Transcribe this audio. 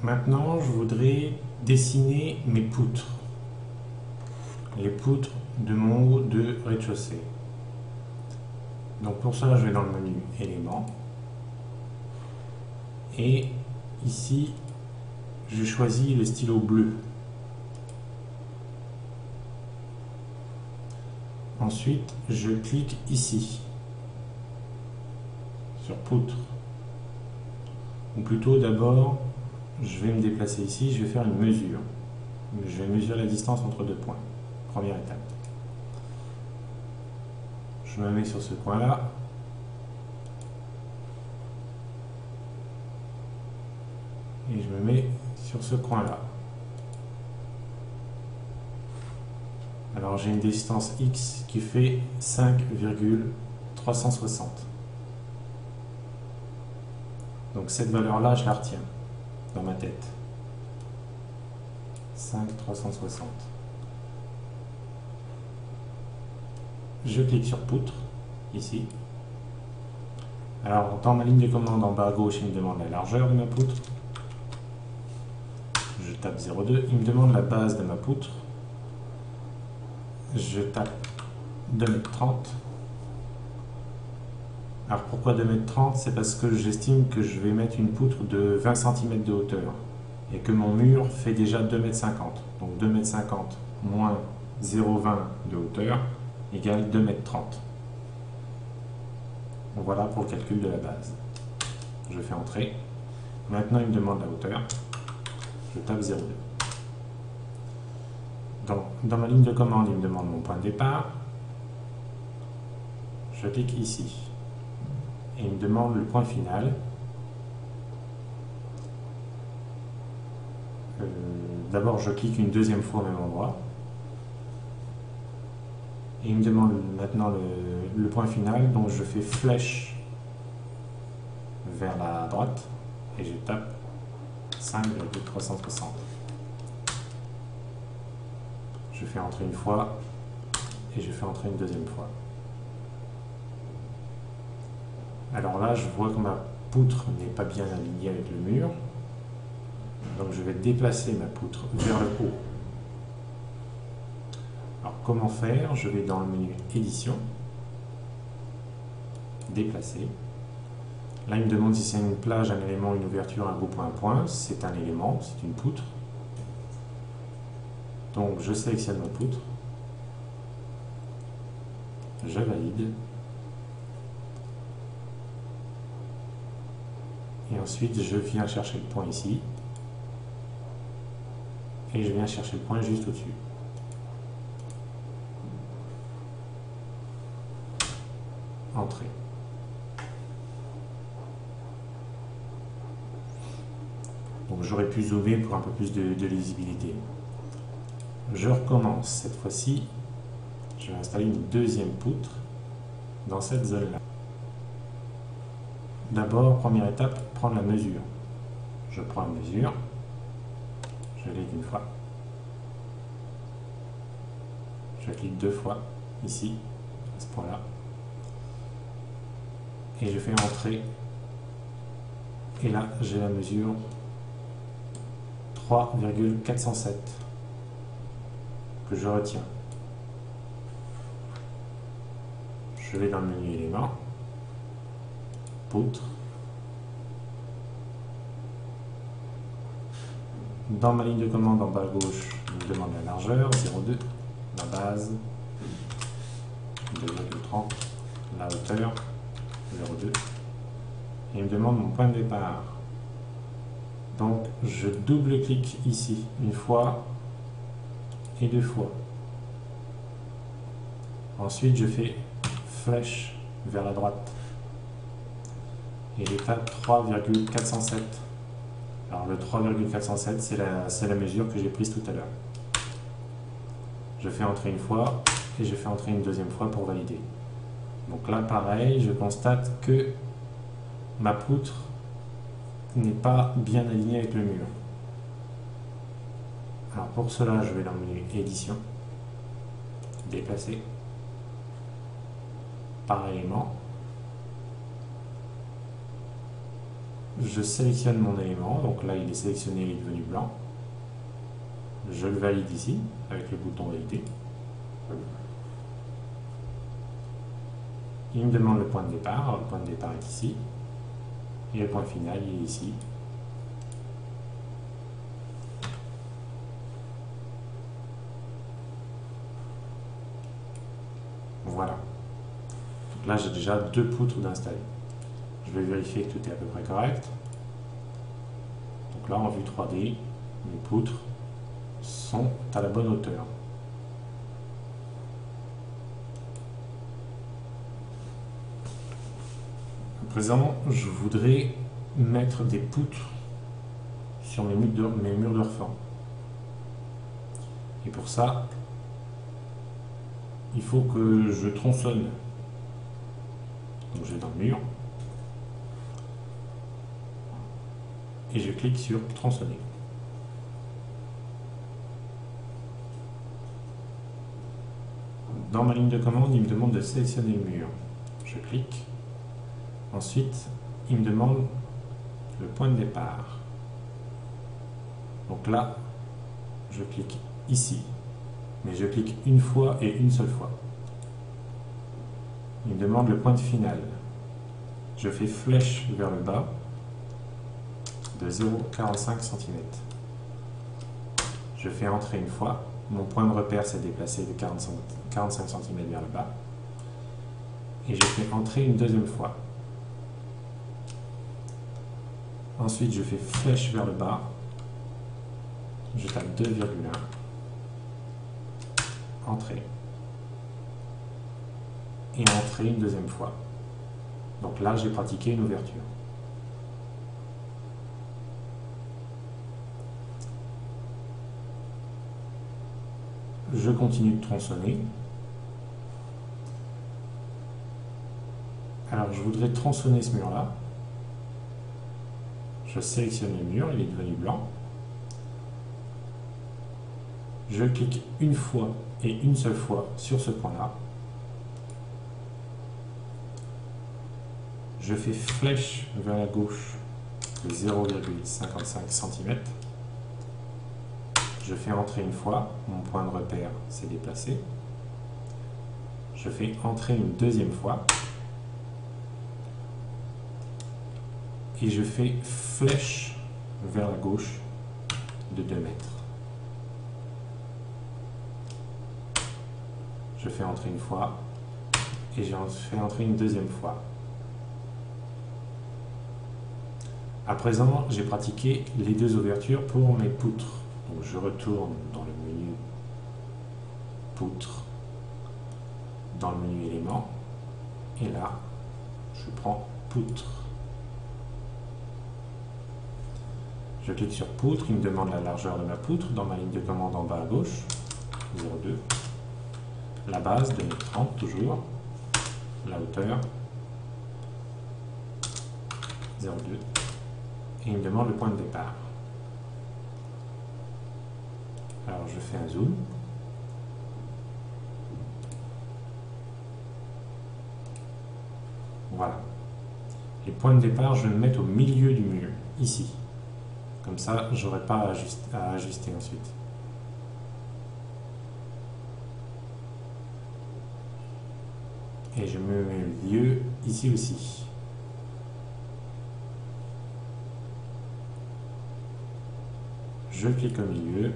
maintenant je voudrais dessiner mes poutres. Les poutres de mon haut de rez-de-chaussée. Donc pour cela, je vais dans le menu éléments. Et ici, je choisis le stylo bleu. Ensuite, je clique ici, sur poutre. Ou plutôt d'abord, je vais me déplacer ici, je vais faire une mesure. Je vais mesurer la distance entre deux points. Première étape. Je me mets sur ce point-là. Et je me mets sur ce coin-là. Alors j'ai une distance X qui fait 5,360. Donc cette valeur-là, je la retiens dans ma tête. 5,360. Je clique sur poutre, ici. Alors dans ma ligne de commande en bas à gauche, il me demande la largeur de ma poutre. Je tape 0,2. Il me demande la base de ma poutre. Je tape 2,30 m. Alors pourquoi 2,30 m? C'est parce que j'estime que je vais mettre une poutre de 20 cm de hauteur et que mon mur fait déjà 2,50 m. Donc 2,50 m moins 0,20 de hauteur égale 2,30 m. Voilà pour le calcul de la base. Je fais entrer. Maintenant il me demande la hauteur. Je tape 0,2. Dans ma ligne de commande, il me demande mon point de départ. Je clique ici. Et il me demande le point final. D'abord, je clique une deuxième fois au même endroit. Et il me demande maintenant le point final. Donc je fais flèche vers la droite. Et je tape 5,360. Je fais entrer une fois et je fais entrer une deuxième fois. Alors là, je vois que ma poutre n'est pas bien alignée avec le mur. Donc je vais déplacer ma poutre vers le haut. Alors comment faire? Je vais dans le menu édition, déplacer. Là, il me demande si c'est une plage, un élément, une ouverture, un groupe ou un point. C'est un élément, c'est une poutre. Donc je sélectionne ma poutre, je valide, et ensuite je viens chercher le point ici, et je viens chercher le point juste au-dessus. Entrée. Donc j'aurais pu zoomer pour un peu plus de lisibilité. Je recommence cette fois-ci. Je vais installer une deuxième poutre dans cette zone-là. D'abord, première étape, prendre la mesure. Je prends la mesure. Je clique une fois. Je clique deux fois, ici, à ce point-là. Et je fais entrer. Et là, j'ai la mesure 3,407. Que je retiens. Je vais dans le menu éléments, poutre. Dans ma ligne de commande en bas à gauche, il me demande la largeur, 0,2, la base, 2,30, la hauteur, 0,2, et il me demande mon point de départ. Donc je double-clique ici, une fois, et deux fois. Ensuite, je fais flèche vers la droite et je tape 3,407. Alors le 3,407, c'est la mesure que j'ai prise tout à l'heure. Je fais entrer une fois et je fais entrer une deuxième fois pour valider. Donc là, pareil, je constate que ma poutre n'est pas bien alignée avec le mur. Alors pour cela, je vais dans le menu édition, déplacer, par élément. je sélectionne mon élément, donc là il est sélectionné, il est devenu blanc. Je le valide ici, avec le bouton valider. Il me demande le point de départ, alors le point de départ est ici. Et le point final, il est ici. Voilà. Donc là, j'ai déjà 2 poutres d'installer. Je vais vérifier que tout est à peu près correct. Donc là, en vue 3D, les poutres sont à la bonne hauteur. À présent, je voudrais mettre des poutres sur mes murs de refend. Et pour ça, il faut que je tronçonne. Donc je vais dans le mur et je clique sur tronçonner. Dans ma ligne de commande, il me demande de sélectionner le mur. Je clique. Ensuite, il me demande le point de départ. Donc là, je clique ici, mais je clique une fois et une seule fois. Il me demande le point de finale. Je fais flèche vers le bas de 0,45 cm. Je fais entrer une fois. Mon point de repère s'est déplacé de 45 cm vers le bas. Et je fais entrer une deuxième fois. Ensuite, je fais flèche vers le bas. Je tape 2,1. Entrée. Et entrer une deuxième fois. Donc là, j'ai pratiqué une ouverture. Je continue de tronçonner. Alors, je voudrais tronçonner ce mur-là. Je sélectionne le mur, il est devenu blanc. Je clique une fois et une seule fois sur ce point-là. Je fais flèche vers la gauche de 0,55 cm. Je fais entrer une fois, mon point de repère s'est déplacé. Je fais entrer une deuxième fois. Et je fais flèche vers la gauche de 2 mètres. Je fais entrer une fois et je fais entrer une deuxième fois. À présent, j'ai pratiqué les 2 ouvertures pour mes poutres. Donc je retourne dans le menu poutres, dans le menu éléments, et là, je prends poutre. Je clique sur poutre, il me demande la largeur de ma poutre dans ma ligne de commande en bas à gauche, 0,2. La base, 2,30 m toujours. La hauteur, 0,2. Et il me demande le point de départ. Alors je fais un zoom. Voilà. Les points de départ, je vais me mettre au milieu du mur, ici. Comme ça, je n'aurai pas à ajuster ensuite. Et je me mets le lieu ici aussi. Je clique au milieu